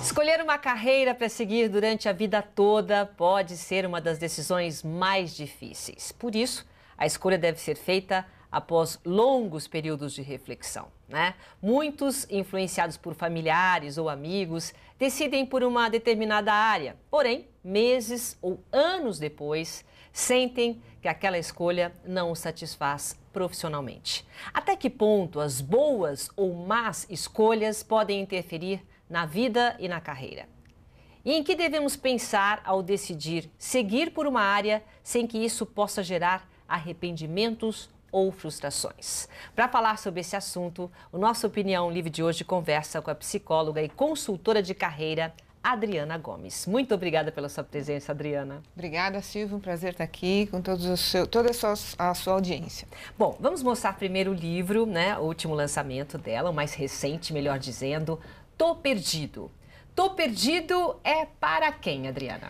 Escolher uma carreira para seguir durante a vida toda pode ser uma das decisões mais difíceis. Por isso, a escolha deve ser feita após longos períodos de reflexão, né? Muitos, influenciados por familiares ou amigos, decidem por uma determinada área. Porém, meses ou anos depois, sentem que aquela escolha não os satisfaz profissionalmente. Até que ponto as boas ou más escolhas podem interferir na vida e na carreira? E em que devemos pensar ao decidir seguir por uma área sem que isso possa gerar arrependimentos ou frustrações? Para falar sobre esse assunto, o nosso Opinião Livre de hoje conversa com a psicóloga e consultora de carreira, Adriana Gomes. Muito obrigada pela sua presença, Adriana. Obrigada, Silvia. Um prazer estar aqui com toda a sua audiência. Bom, vamos mostrar primeiro o livro, né? O último lançamento dela, o mais recente, melhor dizendo, Tô Perdido. Tô Perdido é para quem, Adriana?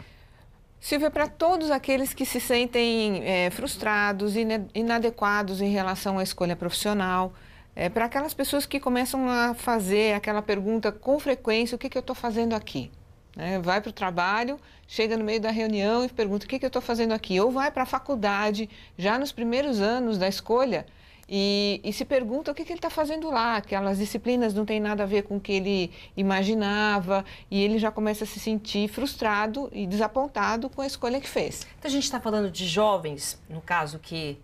Silvia, para todos aqueles que se sentem frustrados, inadequados em relação à escolha profissional, para aquelas pessoas que começam a fazer aquela pergunta com frequência, o que eu estou fazendo aqui? Vai para o trabalho, chega no meio da reunião e pergunta o que eu estou fazendo aqui? Ou vai para a faculdade, já nos primeiros anos da escolha, e se pergunta o que ele está fazendo lá. Aquelas disciplinas não têm nada a ver com o que ele imaginava e ele já começa a se sentir frustrado e desapontado com a escolha que fez. Então a gente está falando de jovens, no caso que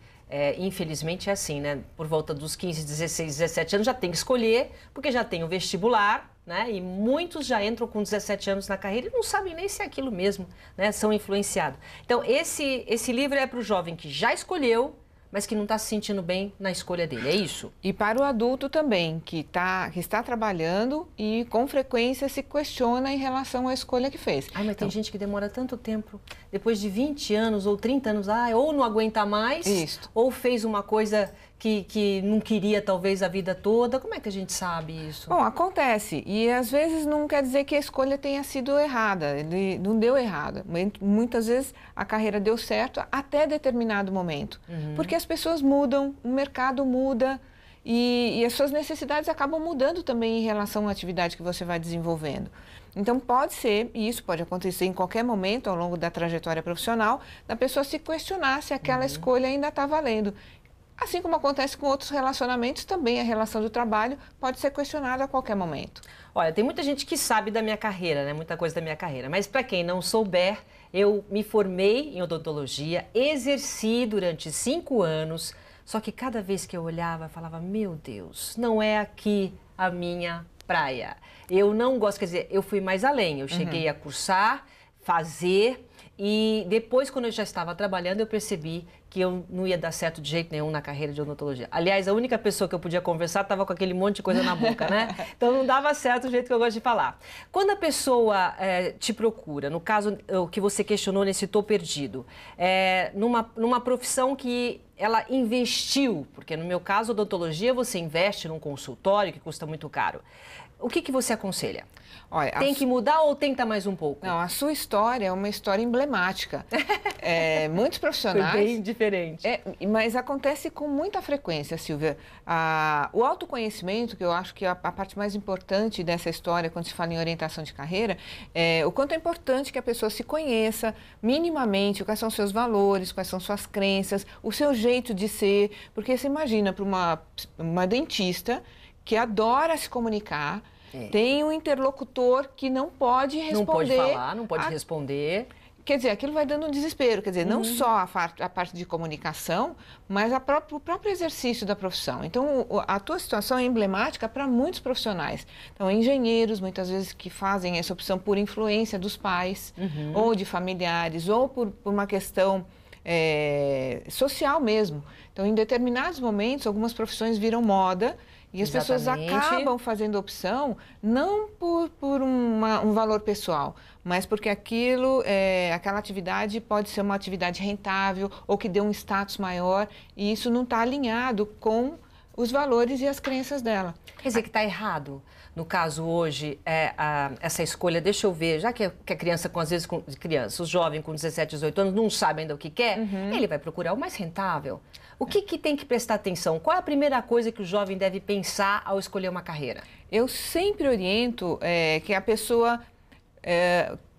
infelizmente é assim, né? Por volta dos 15, 16, 17 anos já tem que escolher, porque já tem o vestibular, né? E muitos já entram com 17 anos na carreira e não sabem nem se é aquilo mesmo, né? São influenciados. Então esse livro é para o jovem que já escolheu, mas que não está se sentindo bem na escolha dele, é isso? E para o adulto também, que está trabalhando e com frequência se questiona em relação à escolha que fez. Ai, mas tem gente que demora tanto tempo, depois de 20 anos ou 30 anos, ou não aguenta mais, ou fez uma coisa que não queria talvez a vida toda. Como é que a gente sabe isso? Bom, acontece. E às vezes não quer dizer que a escolha tenha sido errada. Ele não deu errada. Muitas vezes a carreira deu certo até determinado momento. Porque as pessoas mudam, o mercado muda e as suas necessidades acabam mudando também em relação à atividade que você vai desenvolvendo. Então pode ser, e isso pode acontecer em qualquer momento ao longo da trajetória profissional, da pessoa se questionar se aquela escolha ainda está valendo. Assim como acontece com outros relacionamentos, também a relação do trabalho pode ser questionada a qualquer momento. Olha, tem muita gente que sabe da minha carreira, né? Muita coisa da minha carreira. Mas para quem não souber, eu me formei em odontologia, exerci durante 5 anos, só que cada vez que eu olhava, eu falava, meu Deus, não é aqui a minha praia. Eu não gosto, quer dizer, eu fui mais além. Eu cheguei a cursar, fazer... E depois, quando eu já estava trabalhando, eu percebi que eu não ia dar certo de jeito nenhum na carreira de odontologia. Aliás, a única pessoa que eu podia conversar estava com aquele monte de coisa na boca, né? Então não dava certo o jeito que eu gosto de falar. Quando a pessoa te procura, no caso o que você questionou nesse Tô Perdido, numa profissão que ela investiu, porque no meu caso, odontologia, você investe num consultório que custa muito caro. O que você aconselha? Olha, tem que mudar ou tenta mais um pouco? Não, a sua história é uma história emblemática. Muitos profissionais... Foi bem diferente. Mas acontece com muita frequência, Silvia. O autoconhecimento, que eu acho que é a parte mais importante dessa história quando se fala em orientação de carreira, o quanto é importante que a pessoa se conheça minimamente, quais são os seus valores, quais são suas crenças, o seu jeito de ser. Porque você imagina para uma dentista que adora se comunicar, tem um interlocutor que não pode responder. Não pode falar, não pode responder. Quer dizer, aquilo vai dando um desespero. Quer dizer, não só a parte de comunicação, mas o próprio exercício da profissão. Então, a tua situação é emblemática para muitos profissionais. Então, engenheiros, muitas vezes, que fazem essa opção por influência dos pais, ou de familiares, ou por uma questão social mesmo. Então, em determinados momentos, algumas profissões viram moda, e as pessoas acabam fazendo opção não por um valor pessoal, mas porque aquela atividade pode ser uma atividade rentável ou que dê um status maior, e isso não está alinhado com os valores e as crenças dela. Quer dizer que está errado. No caso hoje, essa escolha, deixa eu ver, já que a criança, às vezes, o jovem com 17, 18 anos não sabe ainda o que quer, ele vai procurar o mais rentável. O que tem que prestar atenção? Qual é a primeira coisa que o jovem deve pensar ao escolher uma carreira? Eu sempre oriento que a pessoa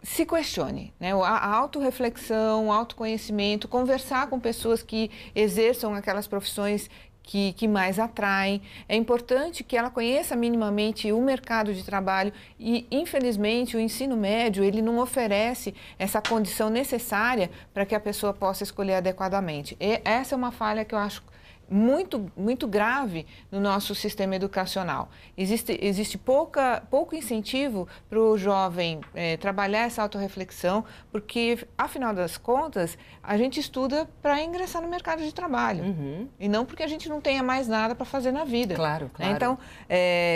se questione, né? A autorreflexão, o autoconhecimento, conversar com pessoas que exerçam aquelas profissões que mais atraem. É importante que ela conheça minimamente o mercado de trabalho e, infelizmente, o ensino médio ele não oferece essa condição necessária para que a pessoa possa escolher adequadamente. E essa é uma falha que eu acho muito grave no nosso sistema educacional. Existe pouco incentivo para o jovem trabalhar essa autorreflexão, porque, afinal das contas, a gente estuda para ingressar no mercado de trabalho. E não porque a gente não tenha mais nada para fazer na vida. Claro, claro. Então,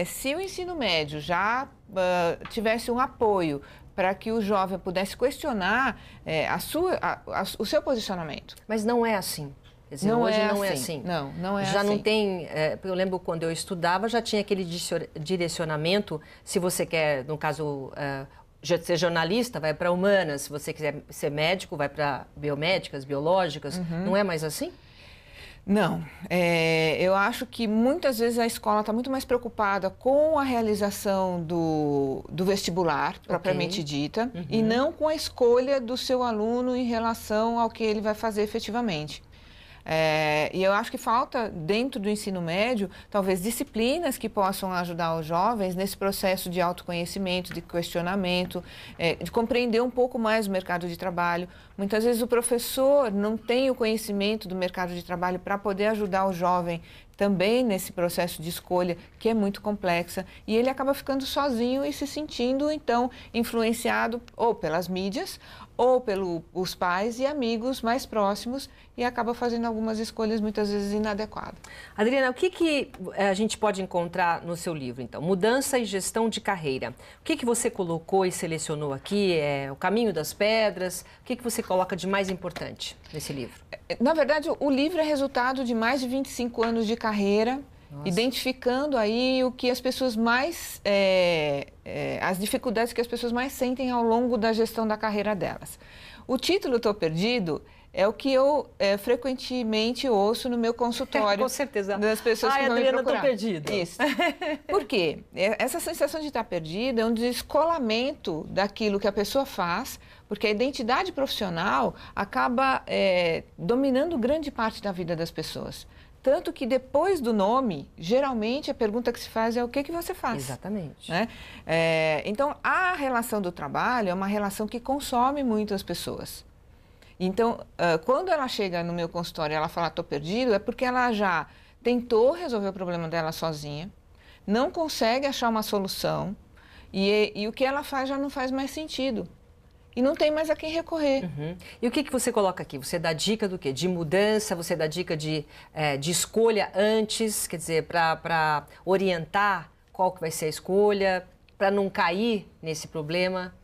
se o ensino médio já tivesse um apoio para que o jovem pudesse questionar o seu posicionamento. Mas não é assim. Quer dizer, hoje não é assim. Não é assim. Já não tem... eu lembro quando eu estudava, já tinha aquele direcionamento, se você quer, no caso, ser jornalista, vai para humanas, se você quiser ser médico, vai para biomédicas, biológicas. Não é mais assim? Não. Eu acho que muitas vezes a escola está muito mais preocupada com a realização do vestibular, propriamente dita, e não com a escolha do seu aluno em relação ao que ele vai fazer efetivamente. E eu acho que falta, dentro do ensino médio, talvez disciplinas que possam ajudar os jovens nesse processo de autoconhecimento, de questionamento, de compreender um pouco mais o mercado de trabalho. Muitas vezes o professor não tem o conhecimento do mercado de trabalho para poder ajudar o jovem também nesse processo de escolha, que é muito complexa, e ele acaba ficando sozinho e se sentindo, então, influenciado ou pelas mídias ou pelos pais e amigos mais próximos e acaba fazendo algumas escolhas muitas vezes inadequadas. Adriana, o que a gente pode encontrar no seu livro, então? Mudança e gestão de carreira. O que você colocou e selecionou aqui? O caminho das pedras? O que você coloca de mais importante nesse livro? Na verdade, o livro é resultado de mais de 25 anos de carreira, identificando aí o que as pessoas mais, as dificuldades que as pessoas mais sentem ao longo da gestão da carreira delas. O título "Tô Perdido" é o que eu frequentemente ouço no meu consultório. Com certeza. Das pessoas que vão Adriana, me procurar. tô perdida. Isso. Por quê? Essa sensação de estar perdida é um descolamento daquilo que a pessoa faz, porque a identidade profissional acaba dominando grande parte da vida das pessoas. Tanto que depois do nome, geralmente a pergunta que se faz é o que você faz. Exatamente. Né? Então, a relação do trabalho é uma relação que consome muito as pessoas. Então, quando ela chega no meu consultório e ela fala "tô perdido", é porque ela já tentou resolver o problema dela sozinha, não consegue achar uma solução e o que ela faz já não faz mais sentido. E não tem mais a quem recorrer. E o que você coloca aqui? Você dá dica do quê? De mudança? Você dá dica de escolha antes? Quer dizer, para orientar qual que vai ser a escolha? Para não cair nesse problema?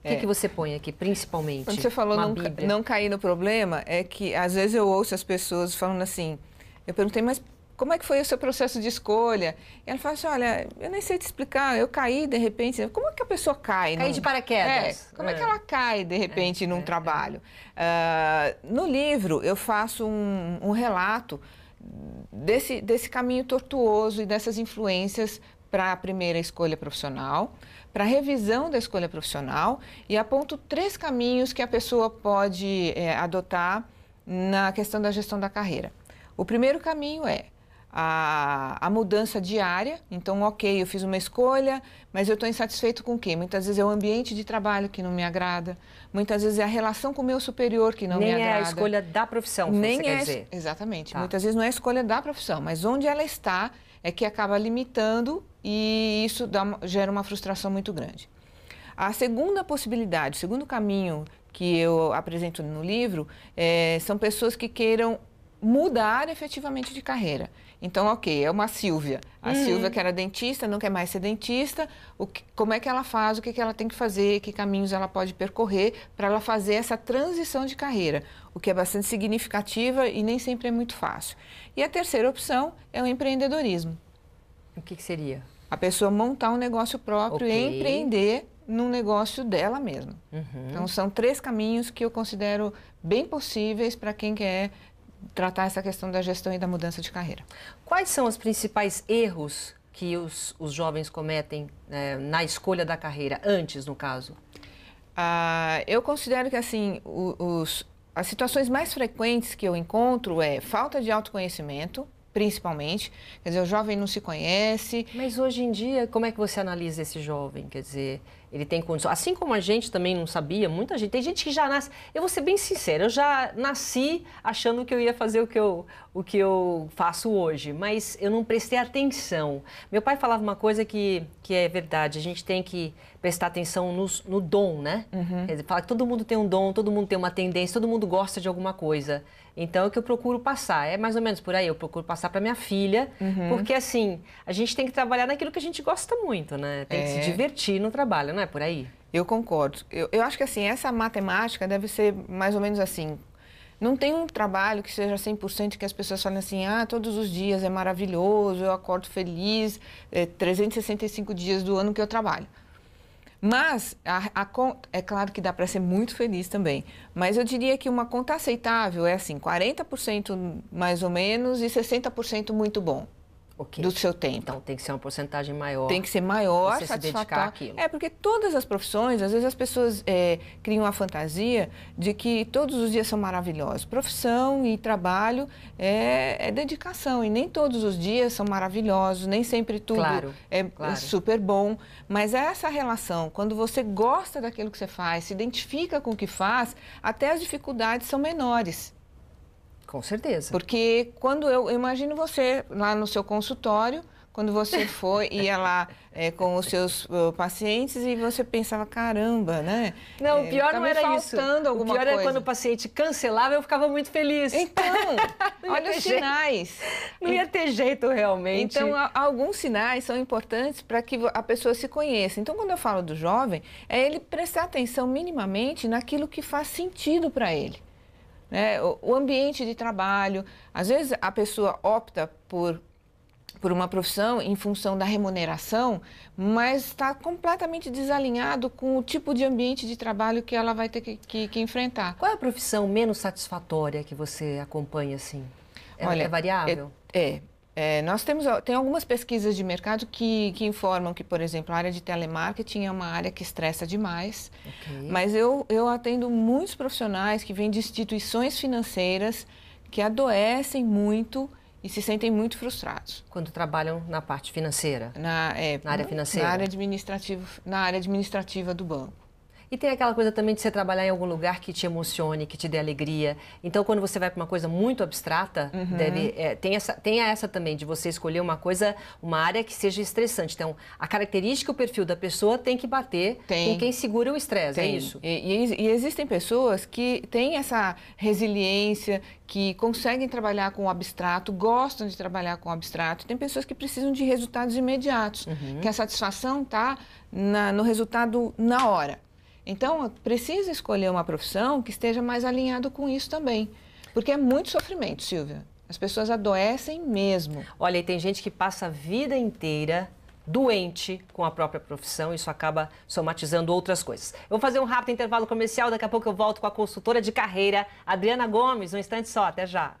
O que você põe aqui, principalmente? Quando você falou não cair no problema, é que às vezes eu ouço as pessoas falando assim, eu perguntei, mas como é que foi o seu processo de escolha? E ela fala assim, olha, eu nem sei te explicar, eu caí de repente. Como é que a pessoa cai? Cair de paraquedas. Como é que ela cai de repente num trabalho? No livro eu faço um relato desse caminho tortuoso e dessas influências para a primeira escolha profissional, para a revisão da escolha profissional e aponto 3 caminhos que a pessoa pode adotar na questão da gestão da carreira. O primeiro caminho é a mudança diária. Então, ok, eu fiz uma escolha, mas eu estou insatisfeito com o quê? Muitas vezes é o ambiente de trabalho que não me agrada, muitas vezes é a relação com o meu superior que não me agrada. Nem é a escolha da profissão, você quer dizer. Exatamente. Tá. Muitas vezes não é a escolha da profissão, mas onde ela está é que acaba limitando e isso gera uma frustração muito grande. A segunda possibilidade, o segundo caminho que eu apresento no livro, são pessoas que queiram mudar efetivamente de carreira. Então, ok, é uma Silvia. A Silvia que era dentista, não quer mais ser dentista. Como é que ela faz, o que, que ela tem que fazer, que caminhos ela pode percorrer para ela fazer essa transição de carreira, o que é bastante significativa e nem sempre é muito fácil. E a terceira opção é o empreendedorismo. O que seria? A pessoa montar um negócio próprio e empreender num negócio dela mesma. Então, são 3 caminhos que eu considero bem possíveis para quem quer tratar essa questão da gestão e da mudança de carreira. Quais são os principais erros que os jovens cometem na escolha da carreira, antes, no caso? Eu considero que, assim, as situações mais frequentes que eu encontro é falta de autoconhecimento, principalmente. Quer dizer, o jovem não se conhece. Mas hoje em dia, como é que você analisa esse jovem? Quer dizer, ele tem condições. Assim como a gente também não sabia, muita gente. Tem gente que já nasce. Eu vou ser bem sincera, eu já nasci achando que eu ia fazer o que eu faço hoje, mas eu não prestei atenção. Meu pai falava uma coisa que é verdade, a gente tem que prestar atenção no dom, né? Quer dizer, fala que todo mundo tem um dom, todo mundo tem uma tendência, todo mundo gosta de alguma coisa. Então, é o que eu procuro passar. É mais ou menos por aí, eu procuro passar para minha filha, porque assim, a gente tem que trabalhar naquilo que a gente gosta muito, né? Tem que se divertir no trabalho, não é por aí? Eu concordo. Eu acho que assim, essa matemática deve ser mais ou menos assim. Não tem um trabalho que seja 100% que as pessoas falem assim, todos os dias é maravilhoso, eu acordo feliz, 365 dias do ano que eu trabalho. Mas, é claro que dá para ser muito feliz também, mas eu diria que uma conta aceitável é assim, 40% mais ou menos e 60% muito bom. Do seu tempo. Então tem que ser uma porcentagem maior. Tem que ser maior, você se dedicar àquilo. Porque todas as profissões, às vezes as pessoas criam a fantasia de que todos os dias são maravilhosos. Profissão e trabalho é dedicação e nem todos os dias são maravilhosos, nem sempre tudo é super bom. Mas essa relação, quando você gosta daquilo que você faz, se identifica com o que faz, até as dificuldades são menores. Com certeza. Porque quando eu imagino você lá no seu consultório, quando você ia lá com os seus pacientes e você pensava, caramba, né? Não, o pior não era isso. O pior era quando o paciente cancelava, eu ficava muito feliz. Então, olha os sinais. Não ia ter jeito realmente. Então, alguns sinais são importantes para que a pessoa se conheça. Então, quando eu falo do jovem, é ele prestar atenção minimamente naquilo que faz sentido para ele. O ambiente de trabalho, às vezes a pessoa opta por uma profissão em função da remuneração, mas está completamente desalinhado com o tipo de ambiente de trabalho que ela vai ter que enfrentar. Qual é a profissão menos satisfatória que você acompanha assim? Olha, é variável? Nós tem algumas pesquisas de mercado que informam que, por exemplo, a área de telemarketing é uma área que estressa demais. Mas eu atendo muitos profissionais que vêm de instituições financeiras que adoecem muito e se sentem muito frustrados. Quando trabalham na parte financeira? Na área financeira? Na área administrativa do banco. E tem aquela coisa também de você trabalhar em algum lugar que te emocione, que te dê alegria. Então, quando você vai para uma coisa muito abstrata, tem essa também, de você escolher uma área que seja estressante. Então, a característica e o perfil da pessoa tem que bater com quem segura o estresse, é isso? E existem pessoas que têm essa resiliência, que conseguem trabalhar com o abstrato, gostam de trabalhar com o abstrato. Tem pessoas que precisam de resultados imediatos, que a satisfação está no resultado na hora. Então, precisa escolher uma profissão que esteja mais alinhado com isso também. Porque é muito sofrimento, Silvia. As pessoas adoecem mesmo. Olha, e tem gente que passa a vida inteira doente com a própria profissão, isso acaba somatizando outras coisas. Eu vou fazer um rápido intervalo comercial, daqui a pouco eu volto com a consultora de carreira, Adriana Gomes, um instante só, até já.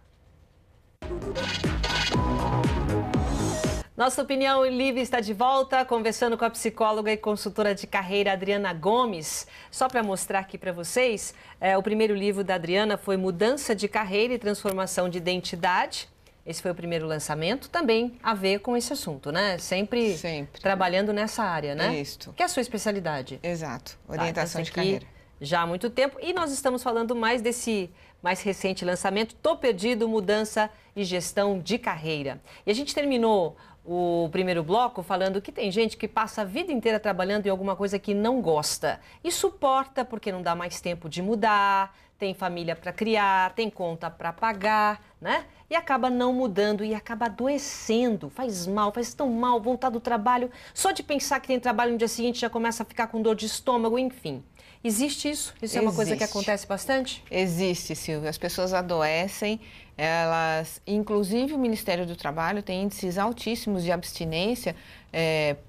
Nossa Opinião Livre está de volta, conversando com a psicóloga e consultora de carreira Adriana Gomes. Só para mostrar aqui para vocês, o primeiro livro da Adriana foi Mudança de Carreira e Transformação de Identidade. Esse foi o primeiro lançamento, também a ver com esse assunto, né? Sempre. Trabalhando nessa área, né? Isso. Que é a sua especialidade. Exato, orientação de carreira. Já há muito tempo. E nós estamos falando mais desse mais recente lançamento, Tô Perdido, Mudança e Gestão de Carreira. E a gente terminou o primeiro bloco falando que tem gente que passa a vida inteira trabalhando em alguma coisa que não gosta e suporta porque não dá mais tempo de mudar, tem família para criar, tem conta para pagar, né? E acaba não mudando e acaba adoecendo, faz mal, faz tão mal voltar do trabalho. Só de pensar que tem trabalho no dia seguinte já começa a ficar com dor de estômago, enfim. Existe isso? Isso é uma coisa que acontece bastante? Existe, Silvia. As pessoas adoecem, elas, inclusive o Ministério do Trabalho tem índices altíssimos de abstinência,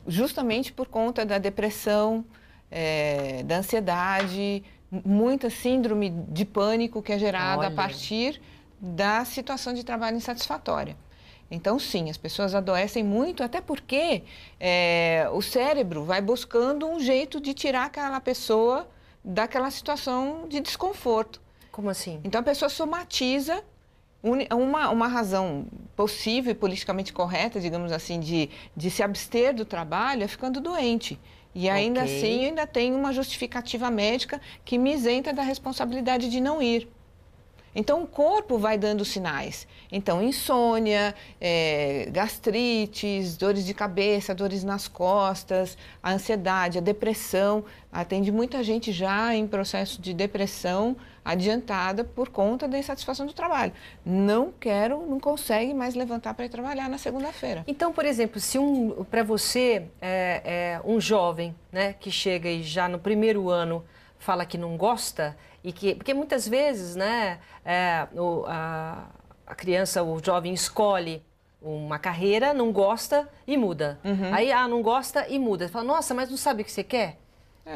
justamente por conta da depressão, da ansiedade, muita síndrome de pânico que é gerada a partir da situação de trabalho insatisfatória. Então, sim, as pessoas adoecem muito, até porque o cérebro vai buscando um jeito de tirar aquela pessoa daquela situação de desconforto. Como assim? Então, a pessoa somatiza uma razão possível e politicamente correta, digamos assim, de se abster do trabalho é ficando doente. E ainda assim, ainda tem uma justificativa médica que me isenta da responsabilidade de não ir. Então, o corpo vai dando sinais. Então, insônia, gastrites, dores de cabeça, dores nas costas, a ansiedade, a depressão. Atende muita gente já em processo de depressão adiantada por conta da insatisfação do trabalho. Não consegue mais levantar para ir trabalhar na segunda-feira. Então, por exemplo, se para você, um jovem, né, que chega e já no primeiro ano fala que não gosta, porque muitas vezes, né, a criança, o jovem escolhe uma carreira, não gosta e muda. Aí, não gosta e muda. Fala, nossa, mas não sabe o que você quer?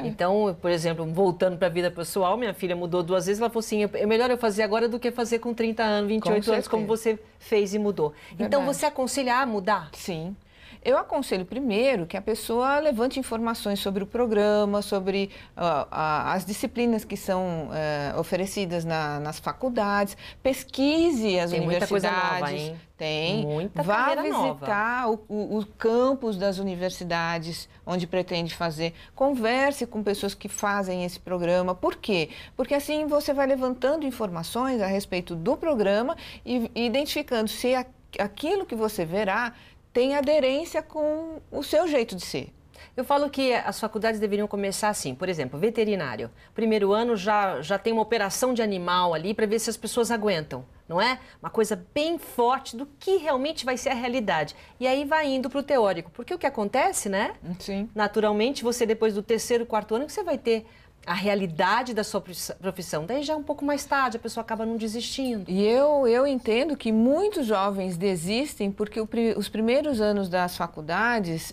Então, por exemplo, voltando para a vida pessoal, minha filha mudou 2 vezes, ela falou assim, é melhor eu fazer agora do que fazer com 30 anos, 28 anos, como você fez e mudou. Verdade. Então, você aconselha a mudar? Sim. Eu aconselho primeiro que a pessoa levante informações sobre o programa, sobre as disciplinas que são oferecidas nas faculdades, pesquise as universidades. Tem muita coisa nova, hein? Tem. Muita Vá visitar nova. O campus das universidades onde pretende fazer. Converse com pessoas que fazem esse programa. Por quê? Porque assim você vai levantando informações a respeito do programa e identificando se aquilo que você verá tem aderência com o seu jeito de ser. Eu falo que as faculdades deveriam começar assim, por exemplo, veterinário. Primeiro ano já tem uma operação de animal ali para ver se as pessoas aguentam, não é? Uma coisa bem forte do que realmente vai ser a realidade. E aí vai indo para o teórico. Porque o que acontece, né? Sim. Naturalmente, você depois do 3º, 4º ano, que você vai ter a realidade da sua profissão. Daí já é um pouco mais tarde, a pessoa acaba não desistindo. E eu entendo que muitos jovens desistem porque os primeiros anos das faculdades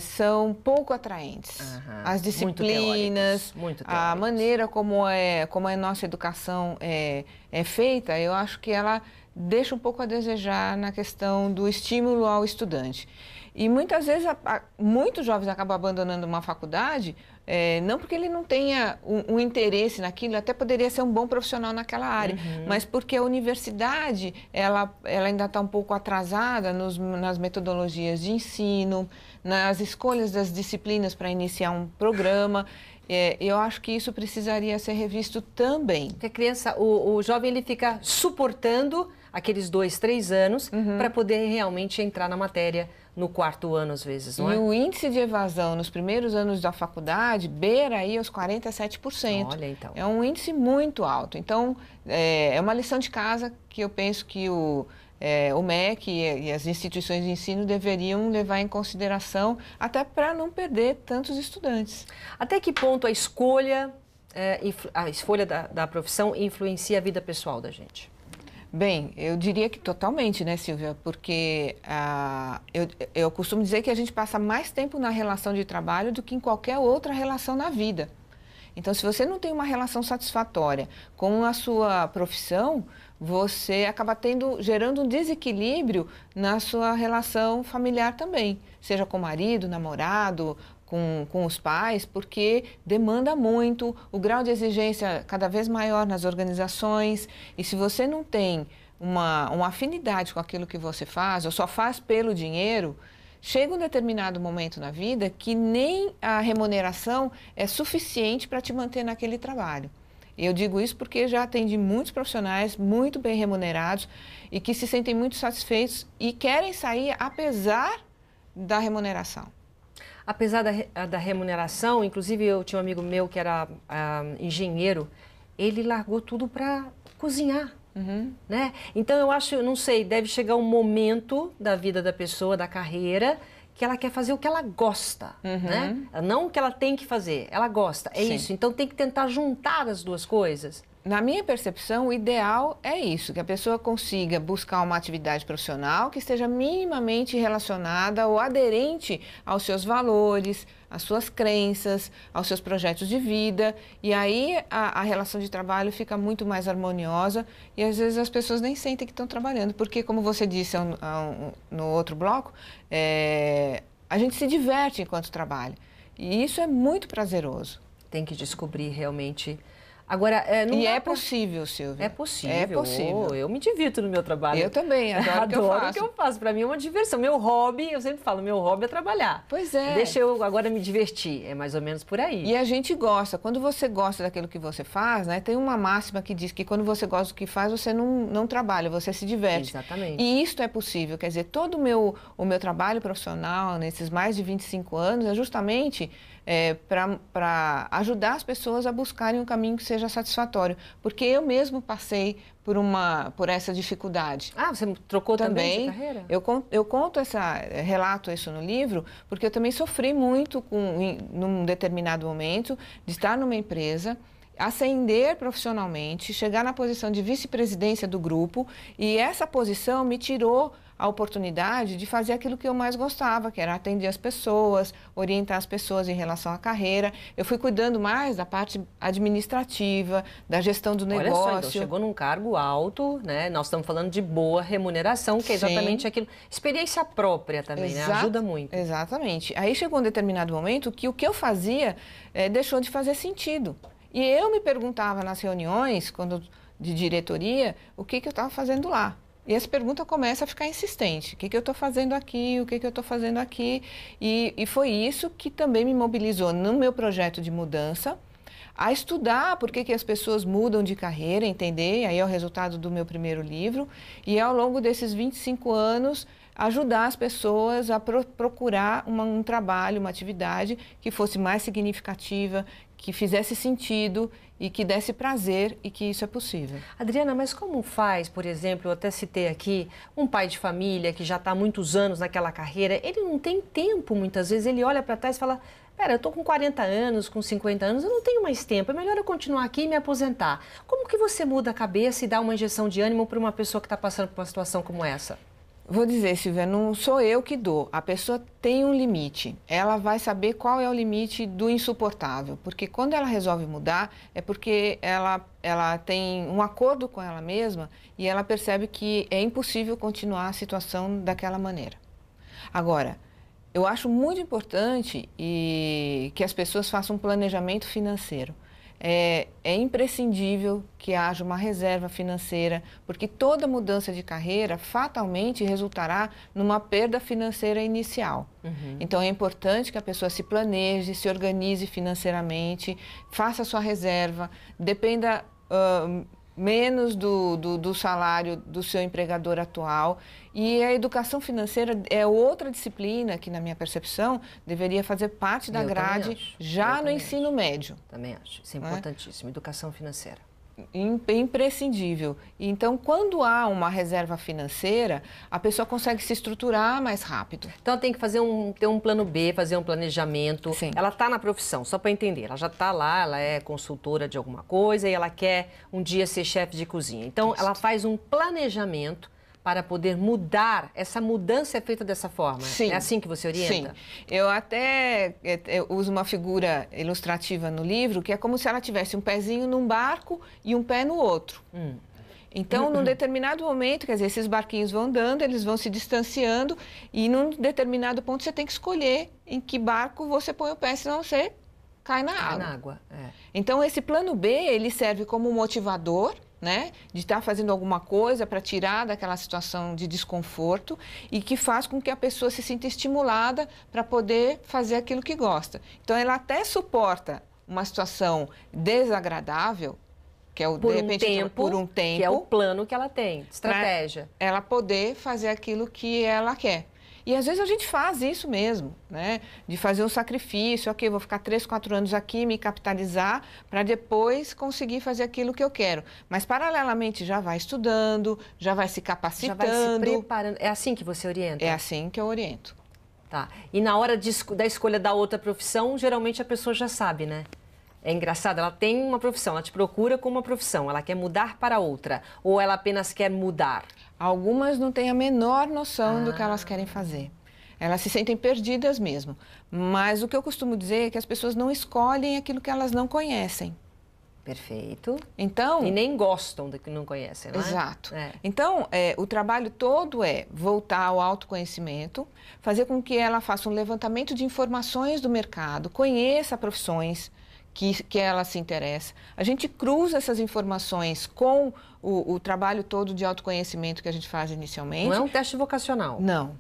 são pouco atraentes. As disciplinas, muito teóricos. A maneira como a nossa educação é feita, eu acho que ela deixa um pouco a desejar na questão do estímulo ao estudante. E muitas vezes muitos jovens acabam abandonando uma faculdade não porque ele não tenha um interesse naquilo, até poderia ser um bom profissional naquela área, mas porque a universidade ela ainda está um pouco atrasada nas metodologias de ensino, nas escolhas das disciplinas para iniciar um programa. Eu acho que isso precisaria ser revisto também. Porque a criança, o jovem, ele fica suportando aqueles 2, 3 anos para poder realmente entrar na matéria no 4º ano, às vezes, não é? E o índice de evasão nos primeiros anos da faculdade beira aí os 47%. Olha, então. É um índice muito alto. Então, é uma lição de casa que eu penso que o MEC e as instituições de ensino deveriam levar em consideração, até para não perder tantos estudantes. Até que ponto a escolha da profissão influencia a vida pessoal da gente? Bem, eu diria que totalmente, né, Silvia? Porque eu costumo dizer que a gente passa mais tempo na relação de trabalho do que em qualquer outra relação na vida. Então, se você não tem uma relação satisfatória com a sua profissão, você acaba gerando um desequilíbrio na sua relação familiar também, seja com o marido, namorado, com os pais, porque demanda muito, o grau de exigência cada vez maior nas organizações, e se você não tem uma afinidade com aquilo que você faz, ou só faz pelo dinheiro, chega um determinado momento na vida que nem a remuneração é suficiente para te manter naquele trabalho. Eu digo isso porque já atendi muitos profissionais muito bem remunerados e que se sentem muito satisfeitos e querem sair apesar da remuneração. Apesar da remuneração, inclusive eu tinha um amigo meu que era engenheiro ele largou tudo para cozinhar. Né? Então eu acho, não sei, deve chegar um momento da vida da pessoa, da carreira, que ela quer fazer o que ela gosta, né? Não o que ela tem que fazer, ela gosta, é Sim. isso. Então tem que tentar juntar as duas coisas. Na minha percepção, o ideal é isso, que a pessoa consiga buscar uma atividade profissional que esteja minimamente relacionada ou aderente aos seus valores, às suas crenças, aos seus projetos de vida. E aí a relação de trabalho fica muito mais harmoniosa e às vezes as pessoas nem sentem que estão trabalhando, porque como você disse no outro bloco, a gente se diverte enquanto trabalha. E isso é muito prazeroso. Tem que descobrir realmente. Agora, não e dá é pra... possível, Silvia. É possível. É possível. Eu me divirto no meu trabalho. Eu também, adoro o que eu faço. Para mim é uma diversão. Meu hobby, eu sempre falo, meu hobby é trabalhar. Pois é. Deixa eu agora me divertir. É mais ou menos por aí. E a gente gosta. Quando você gosta daquilo que você faz, né? Tem uma máxima que diz que quando você gosta do que faz, você não trabalha, você se diverte. Exatamente. E isto é possível. Quer dizer, todo o meu trabalho profissional, nesses mais de 25 anos, é justamente para ajudar as pessoas a buscarem um caminho que seja satisfatório. Porque eu mesmo passei por essa dificuldade. Ah, você trocou também de carreira? Eu conto relato isso no livro, porque eu também sofri muito num determinado momento de estar numa empresa, ascender profissionalmente, chegar na posição de vice-presidência do grupo, e essa posição me tirou a oportunidade de fazer aquilo que eu mais gostava, que era atender as pessoas, orientar as pessoas em relação à carreira. Eu fui cuidando mais da parte administrativa, da gestão do negócio. Olha só, então chegou num cargo alto, né? Nós estamos falando de boa remuneração, que é exatamente aquilo. Experiência própria também, né? Ajuda muito. Exatamente. Aí chegou um determinado momento que o que eu fazia deixou de fazer sentido. E eu me perguntava nas reuniões de diretoria o que eu estava fazendo lá. E essa pergunta começa a ficar insistente. O que eu estou fazendo aqui? O que eu estou fazendo aqui? E foi isso que também me mobilizou no meu projeto de mudança, a estudar por que as pessoas mudam de carreira, entender, aí é o resultado do meu primeiro livro, e ao longo desses 25 anos, ajudar as pessoas a procurar um trabalho, uma atividade que fosse mais significativa, que fizesse sentido e que desse prazer e que isso é possível. Adriana, mas como faz, por exemplo, eu até citei aqui, um pai de família que já está há muitos anos naquela carreira, ele não tem tempo muitas vezes, ele olha para trás e fala, pera, eu estou com 40 anos, com 50 anos, eu não tenho mais tempo, é melhor eu continuar aqui e me aposentar. Como que você muda a cabeça e dá uma injeção de ânimo para uma pessoa que está passando por uma situação como essa? Vou dizer, Silvia, não sou eu que dou. A pessoa tem um limite. Ela vai saber qual é o limite do insuportável. Porque quando ela resolve mudar, é porque ela tem um acordo com ela mesma e ela percebe que é impossível continuar a situação daquela maneira. Agora, eu acho muito importante que as pessoas façam um planejamento financeiro. É imprescindível que haja uma reserva financeira, porque toda mudança de carreira fatalmente resultará numa perda financeira inicial. Então é importante que a pessoa se planeje, se organize financeiramente, faça a sua reserva, dependa menos do salário do seu empregador atual. E a educação financeira é outra disciplina que, na minha percepção, deveria fazer parte da grade já no ensino médio. Também acho. Isso é importantíssimo. Educação financeira. Imprescindível. Então, quando há uma reserva financeira, a pessoa consegue se estruturar mais rápido. Então, tem que ter um plano B, fazer um planejamento. Sim. Ela está na profissão, só para entender. Ela já está lá, ela é consultora de alguma coisa e ela quer um dia ser chefe de cozinha. Então, ela faz um planejamento para poder mudar. Essa mudança é feita dessa forma? Sim. É assim que você orienta? Sim. Eu até uso uma figura ilustrativa no livro, que é como se ela tivesse um pezinho num barco e um pé no outro. Então, num determinado momento, quer dizer, esses barquinhos vão andando, eles vão se distanciando e num determinado ponto você tem que escolher em que barco você põe o pé, senão você cai na água. Cai na água, Então, esse plano B, ele serve como motivador, né, de estar fazendo alguma coisa para tirar daquela situação de desconforto e que faz com que a pessoa se sinta estimulada para poder fazer aquilo que gosta. Então, ela até suporta uma situação desagradável, que é o por de repente por um tempo, que é o plano que ela tem, estratégia. Ela poder fazer aquilo que ela quer. E às vezes a gente faz isso mesmo, né? De fazer um sacrifício, ok, vou ficar 3, 4 anos aqui, me capitalizar, para depois conseguir fazer aquilo que eu quero. Mas paralelamente já vai estudando, já vai se capacitando. Já vai se preparando. É assim que você orienta? É assim que eu oriento. Tá. E na hora da escolha da outra profissão, geralmente a pessoa já sabe, né? É engraçado, ela tem uma profissão, ela te procura com uma profissão, ela quer mudar para outra, ou ela apenas quer mudar? Algumas não têm a menor noção do que elas querem fazer. Elas se sentem perdidas mesmo. Mas o que eu costumo dizer é que as pessoas não escolhem aquilo que elas não conhecem. Perfeito. Então, e nem gostam do que não conhecem, não é? Exato. É. Então, o trabalho todo é voltar ao autoconhecimento, fazer com que ela faça um levantamento de informações do mercado, conheça profissões que ela se interessa. A gente cruza essas informações com o trabalho todo de autoconhecimento que a gente faz inicialmente. Não é um teste vocacional? Não.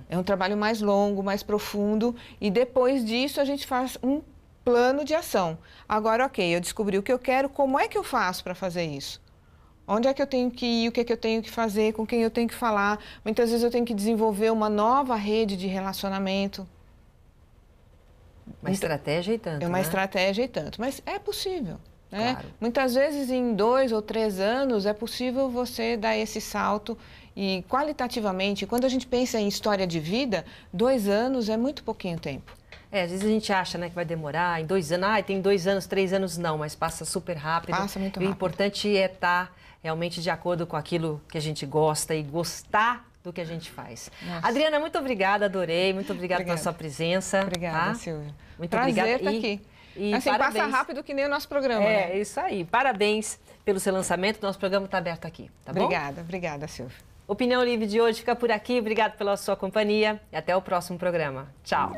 É um trabalho mais longo, mais profundo, e depois disso a gente faz um plano de ação. Agora, ok, eu descobri o que eu quero, como é que eu faço para fazer isso? Onde é que eu tenho que ir, o que é que eu tenho que fazer, com quem eu tenho que falar? Muitas vezes eu tenho que desenvolver uma nova rede de relacionamento. Uma estratégia e tanto, É uma né? estratégia e tanto, mas é possível. Né? Claro. Muitas vezes, em 2 ou 3 anos, é possível você dar esse salto e, qualitativamente, quando a gente pensa em história de vida, 2 anos é muito pouquinho tempo. Às vezes a gente acha, né, que vai demorar em 2 anos, tem 2 anos, 3 anos, não, mas passa super rápido. Passa muito E o rápido. importante é estar realmente de acordo com aquilo que a gente gosta e gostar do que a gente faz. Nossa. Adriana, muito obrigada, adorei, muito obrigada pela sua presença. Obrigada, tá? Silvia. Muito Prazer obrigada. estar aqui. E assim, parabéns. passa rápido que nem o nosso programa, né? É, isso aí. Parabéns pelo seu lançamento. Nosso programa está aberto aqui, tá bom? Obrigada, Silvia. Opinião Livre de hoje fica por aqui. Obrigado pela sua companhia e até o próximo programa. Tchau.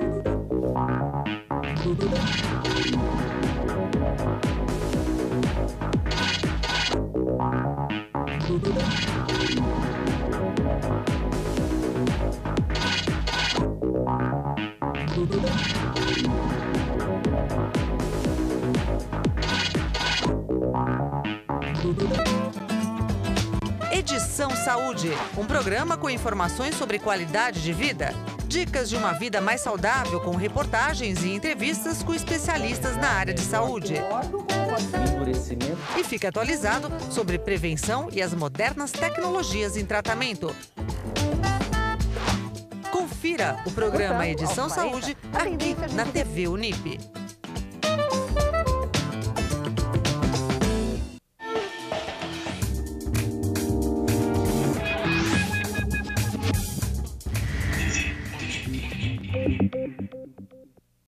Edição Saúde, um programa com informações sobre qualidade de vida. Dicas de uma vida mais saudável com reportagens e entrevistas com especialistas na área de saúde. E fique atualizado sobre prevenção e as modernas tecnologias em tratamento. Confira o programa Edição Saúde aqui na TV Unip.